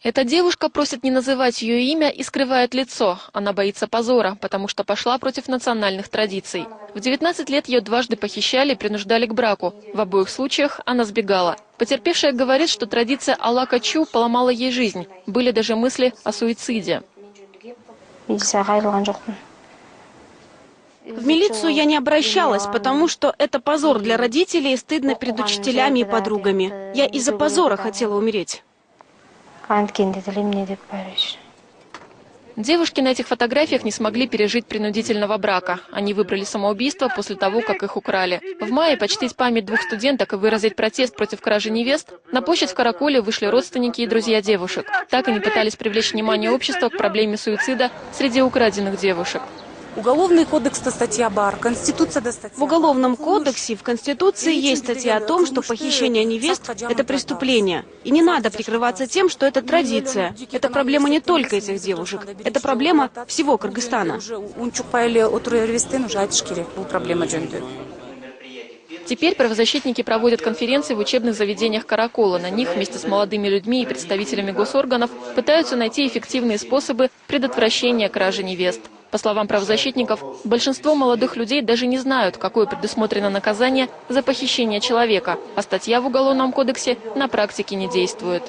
Эта девушка просит не называть ее имя и скрывает лицо. Она боится позора, потому что пошла против национальных традиций. В 19 лет ее дважды похищали и принуждали к браку. В обоих случаях она сбегала. Потерпевшая говорит, что традиция Алака Чу поломала ей жизнь. Были даже мысли о суициде. В милицию я не обращалась, потому что это позор для родителей и стыдно перед учителями и подругами. Я из-за позора хотела умереть. Девушки на этих фотографиях не смогли пережить принудительного брака. Они выбрали самоубийство после того, как их украли. В мае почтить память двух студенток и выразить протест против кражи невест на площадь в Караколе вышли родственники и друзья девушек. Так они пытались привлечь внимание общества к проблеме суицида среди украденных девушек. Уголовный кодекс – статья БАР, Конституция – статья. В Уголовном кодексе, в Конституции есть статья о том, что похищение невест – это преступление. И не надо прикрываться тем, что это традиция. Это проблема не только этих девушек, это проблема всего Кыргызстана. Теперь правозащитники проводят конференции в учебных заведениях Каракола. На них вместе с молодыми людьми и представителями госорганов пытаются найти эффективные способы предотвращения кражи невест. По словам правозащитников, большинство молодых людей даже не знают, какое предусмотрено наказание за похищение человека, а статья в Уголовном кодексе на практике не действует.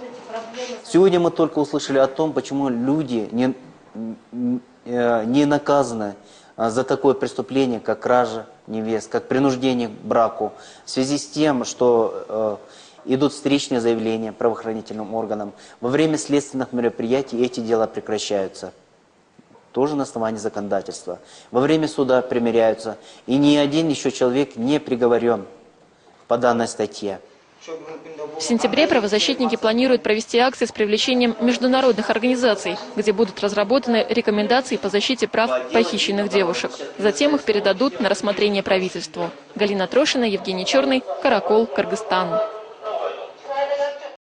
Сегодня мы только услышали о том, почему люди не наказаны за такое преступление, как кража невест, как принуждение к браку, в связи с тем, что идут встречные заявления правоохранительным органам. Во время следственных мероприятий эти дела прекращаются. Тоже на основании законодательства. Во время суда примиряются. И ни один еще человек не приговорен по данной статье. В сентябре правозащитники планируют провести акции с привлечением международных организаций, где будут разработаны рекомендации по защите прав похищенных девушек. Затем их передадут на рассмотрение правительству. Галина Трошина, Евгений Черный, Каракол, Кыргызстан.